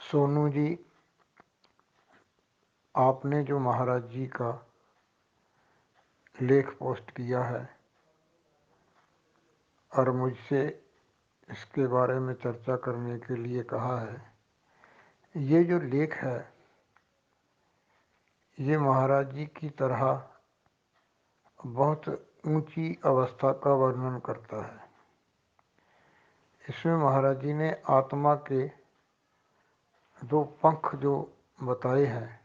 सोनू जी, आपने जो महाराज जी का लेख पोस्ट किया है और मुझसे इसके बारे में चर्चा करने के लिए कहा है, ये जो लेख है ये महाराज जी की तरह बहुत ऊंची अवस्था का वर्णन करता है। इसमें महाराज जी ने आत्मा के दो पंख जो बताए हैं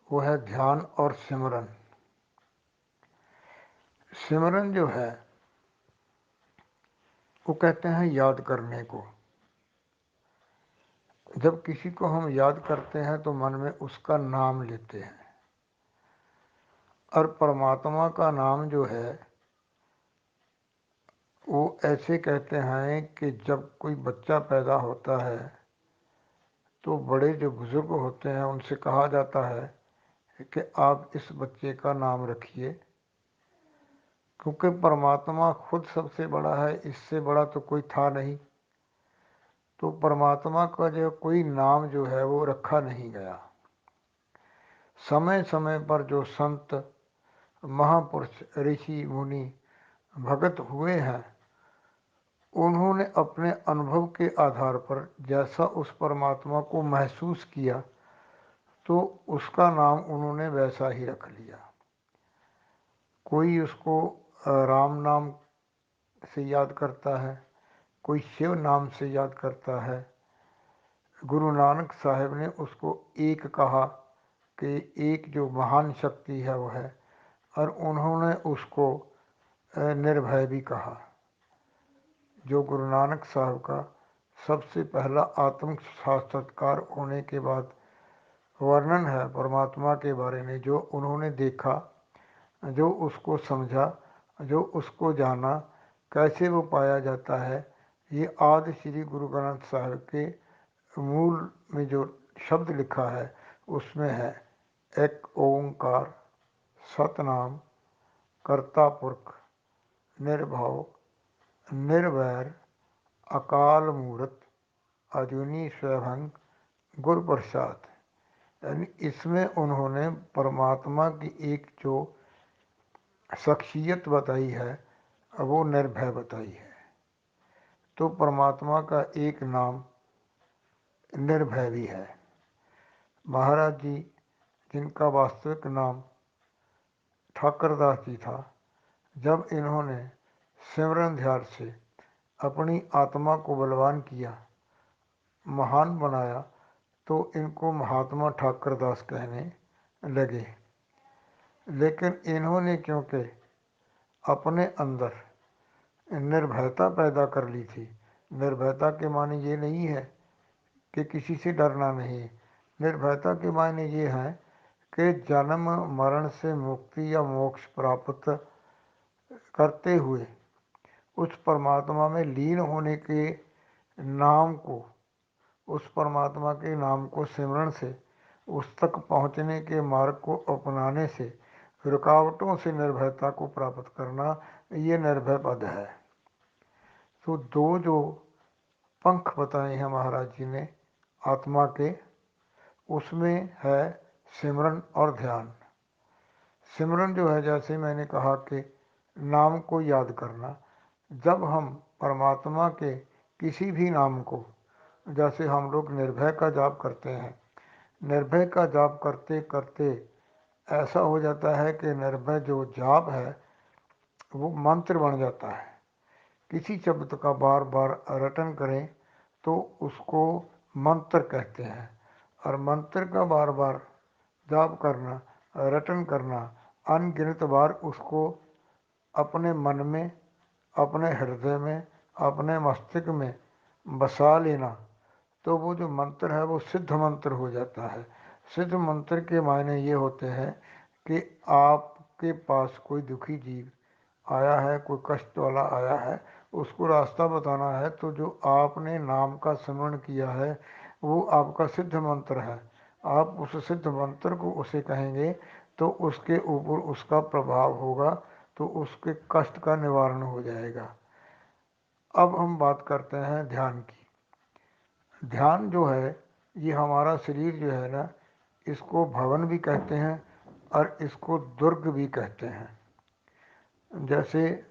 वो है ध्यान और सिमरन। सिमरन जो है वो कहते हैं याद करने को। जब किसी को हम याद करते हैं तो मन में उसका नाम लेते हैं, और परमात्मा का नाम जो है वो ऐसे कहते हैं कि जब कोई बच्चा पैदा होता है तो बड़े जो बुजुर्ग होते हैं उनसे कहा जाता है कि आप इस बच्चे का नाम रखिए, क्योंकि परमात्मा खुद सबसे बड़ा है, इससे बड़ा तो कोई था नहीं। तो परमात्मा का जो कोई नाम जो है वो रखा नहीं गया। समय समय पर जो संत महापुरुष ऋषि मुनि भगत हुए हैं उन्होंने अपने अनुभव के आधार पर जैसा उस परमात्मा को महसूस किया तो उसका नाम उन्होंने वैसा ही रख लिया। कोई उसको राम नाम से याद करता है, कोई शिव नाम से याद करता है। गुरु नानक साहब ने उसको एक कहा कि एक जो महान शक्ति है वो है, और उन्होंने उसको निर्भय भी कहा। जो गुरु नानक साहब का सबसे पहला आत्म साक्षात्कार होने के बाद वर्णन है परमात्मा के बारे में, जो उन्होंने देखा, जो उसको समझा, जो उसको जाना, कैसे वो पाया जाता है, ये आदि श्री गुरु ग्रंथ साहिब के मूल में जो शब्द लिखा है उसमें है एक ओंकार सतनाम कर्ता पुरख निर्भव निर्वैर अकाल मूर्त अजूनी स्वयं गुरु प्रसाद। यानी इसमें उन्होंने परमात्मा की एक जो शख्सियत बताई है वो निर्भय बताई है। तो परमात्मा का एक नाम निर्भय भी है। महाराज जी जिनका वास्तविक नाम ठाकरदास जी था, जब इन्होंने सिमरन ध्यान से अपनी आत्मा को बलवान किया, महान बनाया, तो इनको महात्मा ठाकरदास कहने लगे। लेकिन इन्होंने क्योंकि अपने अंदर निर्भयता पैदा कर ली थी, निर्भयता के माने ये नहीं है कि किसी से डरना नहीं, निर्भयता के मायने ये हैं कि जन्म मरण से मुक्ति या मोक्ष प्राप्त करते हुए उस परमात्मा में लीन होने के नाम को, उस परमात्मा के नाम को सिमरन से उस तक पहुँचने के मार्ग को अपनाने से रुकावटों से निर्भयता को प्राप्त करना, ये निर्भय पद है। तो दो जो पंख बताए हैं महाराज जी ने आत्मा के, उसमें है सिमरन और ध्यान। सिमरन जो है, जैसे मैंने कहा कि नाम को याद करना। जब हम परमात्मा के किसी भी नाम को, जैसे हम लोग निर्भय का जाप करते हैं, निर्भय का जाप करते करते ऐसा हो जाता है कि निर्भय जो जाप है वो मंत्र बन जाता है। किसी शब्द का बार बार रटन करें तो उसको मंत्र कहते हैं, और मंत्र का बार बार जाप करना, रटन करना, अनगिनत बार उसको अपने मन में, अपने हृदय में, अपने मस्तिष्क में बसा लेना, तो वो जो मंत्र है वो सिद्ध मंत्र हो जाता है। सिद्ध मंत्र के मायने ये होते हैं कि आपके पास कोई दुखी जीव आया है, कोई कष्ट वाला आया है, उसको रास्ता बताना है, तो जो आपने नाम का स्मरण किया है वो आपका सिद्ध मंत्र है। आप उस सिद्ध मंत्र को उसे कहेंगे तो उसके ऊपर उसका प्रभाव होगा, तो उसके कष्ट का निवारण हो जाएगा। अब हम बात करते हैं ध्यान की। ध्यान जो है ये हमारा शरीर जो है ना, इसको भवन भी कहते हैं और इसको दुर्ग भी कहते हैं। जैसे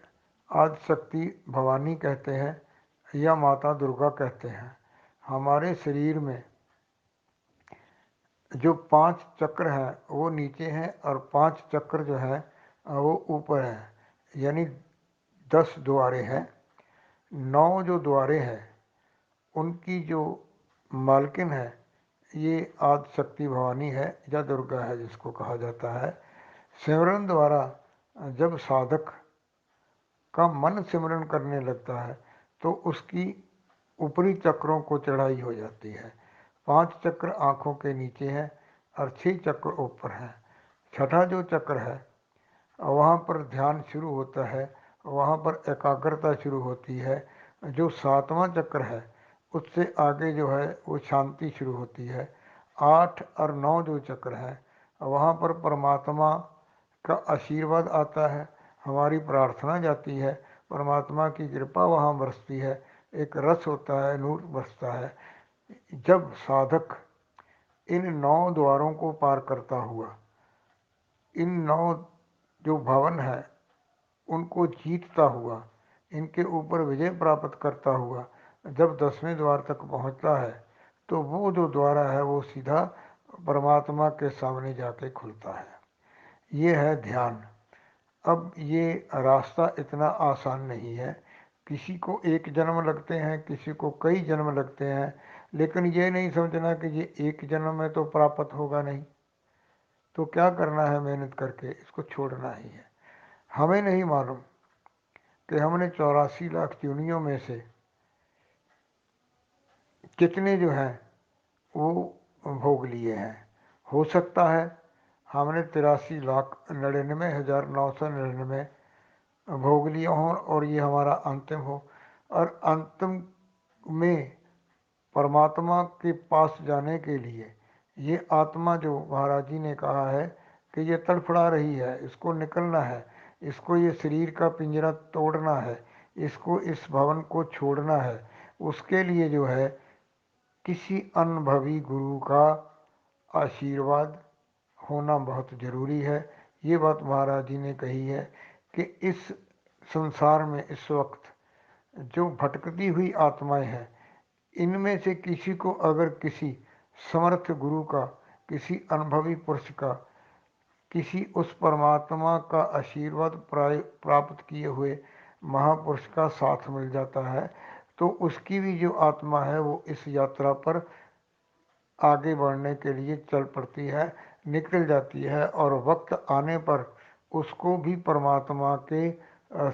आदि शक्ति भवानी कहते हैं या माता दुर्गा कहते हैं। हमारे शरीर में जो 5 चक्र हैं वो नीचे हैं और 5 चक्र जो है वो ऊपर हैं, यानी 10 द्वारे हैं। 9 जो द्वारे हैं उनकी जो मालकिन है ये आदि शक्ति भवानी है या दुर्गा है, जिसको कहा जाता है। सिमरन द्वारा जब साधक का मन सिमरन करने लगता है तो उसकी ऊपरी चक्रों को चढ़ाई हो जाती है। 5 चक्र आँखों के नीचे हैं और 6 चक्र ऊपर हैं। छठा जो चक्र है वहाँ पर ध्यान शुरू होता है, वहाँ पर एकाग्रता शुरू होती है। जो 7वां चक्र है उससे आगे जो है वो शांति शुरू होती है। 8 और 9 जो चक्र है वहाँ पर परमात्मा का आशीर्वाद आता है, हमारी प्रार्थना जाती है, परमात्मा की कृपा वहाँ बरसती है, एक रस होता है, नूर बरसता है। जब साधक इन 9 द्वारों को पार करता हुआ इन 9 जो भवन है उनको जीतता हुआ, इनके ऊपर विजय प्राप्त करता हुआ जब 10वें द्वार तक पहुंचता है तो वो जो द्वारा है वो सीधा परमात्मा के सामने जाके खुलता है। ये है ध्यान। अब ये रास्ता इतना आसान नहीं है, किसी को एक जन्म लगते हैं, किसी को कई जन्म लगते हैं, लेकिन ये नहीं समझना कि ये एक जन्म में तो प्राप्त होगा नहीं। तो क्या करना है, मेहनत करके इसको छोड़ना ही है। हमें नहीं मालूम कि हमने 84 लाख योनियों में से कितने जो हैं वो भोग लिए हैं। हो सकता है हमने 83,99,999 भोग लिए हों और ये हमारा अंतिम हो, और अंतिम में परमात्मा के पास जाने के लिए ये आत्मा जो महाराज जी ने कहा है कि ये तड़फड़ा रही है, इसको निकलना है, इसको ये शरीर का पिंजरा तोड़ना है, इसको इस भवन को छोड़ना है, उसके लिए जो है किसी अनुभवी गुरु का आशीर्वाद होना बहुत ज़रूरी है। ये बात महाराज जी ने कही है कि इस संसार में इस वक्त जो भटकती हुई आत्माएं हैं, इनमें से किसी को अगर किसी समर्थ गुरु का, किसी अनुभवी पुरुष का, किसी उस परमात्मा का आशीर्वाद प्राप्त किए हुए महापुरुष का साथ मिल जाता है तो उसकी भी जो आत्मा है वो इस यात्रा पर आगे बढ़ने के लिए चल पड़ती है, निकल जाती है, और वक्त आने पर उसको भी परमात्मा के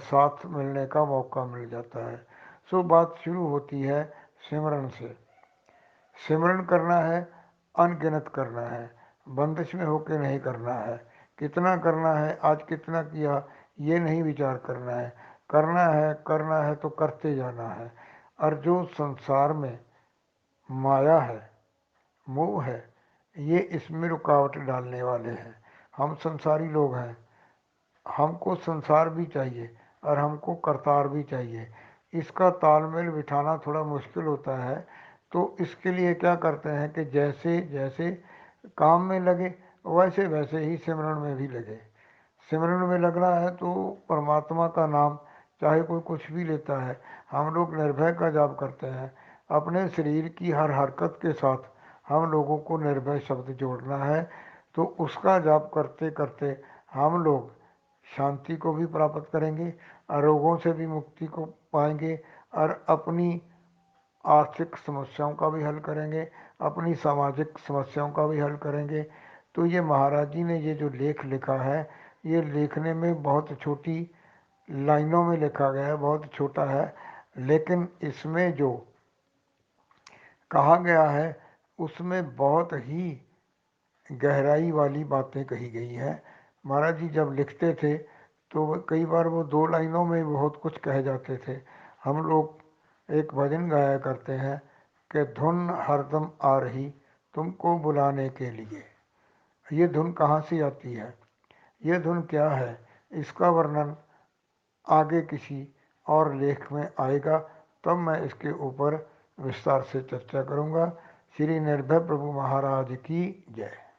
साथ मिलने का मौका मिल जाता है। सो बात शुरू होती है सिमरन से। सिमरन करना है, अनगिनत करना है, बंदिश में होकर नहीं करना है। कितना करना है, आज कितना किया, ये नहीं विचार करना है। करना है तो करते जाना है। और जो संसार में माया है, मोह है, ये इसमें रुकावट डालने वाले हैं। हम संसारी लोग हैं, हमको संसार भी चाहिए और हमको करतार भी चाहिए। इसका तालमेल बिठाना थोड़ा मुश्किल होता है। तो इसके लिए क्या करते हैं कि जैसे जैसे काम में लगे वैसे वैसे ही सिमरन में भी लगे। सिमरन में लगना है तो परमात्मा का नाम चाहे कोई कुछ भी लेता है, हम लोग निर्भय का जाप करते हैं। अपने शरीर की हर हरकत के साथ हम लोगों को निर्भय शब्द जोड़ना है। तो उसका जाप करते करते हम लोग शांति को भी प्राप्त करेंगे, रोगों से भी मुक्ति को पाएंगे, और अपनी आर्थिक समस्याओं का भी हल करेंगे, अपनी सामाजिक समस्याओं का भी हल करेंगे। तो ये महाराज जी ने ये जो लेख लिखा है, ये लिखने में बहुत छोटी लाइनों में लिखा गया है, बहुत छोटा है, लेकिन इसमें जो कहा गया है उसमें बहुत ही गहराई वाली बातें कही गई हैं। महाराज जी जब लिखते थे तो कई बार वो 2 लाइनों में बहुत कुछ कह जाते थे। हम लोग एक भजन गाया करते हैं कि धुन हरदम आ रही तुमको बुलाने के लिए। ये धुन कहाँ से आती है, ये धुन क्या है, इसका वर्णन आगे किसी और लेख में आएगा, तब मैं इसके ऊपर विस्तार से चर्चा करूँगा। श्री निर्भय प्रभु महाराज की जय।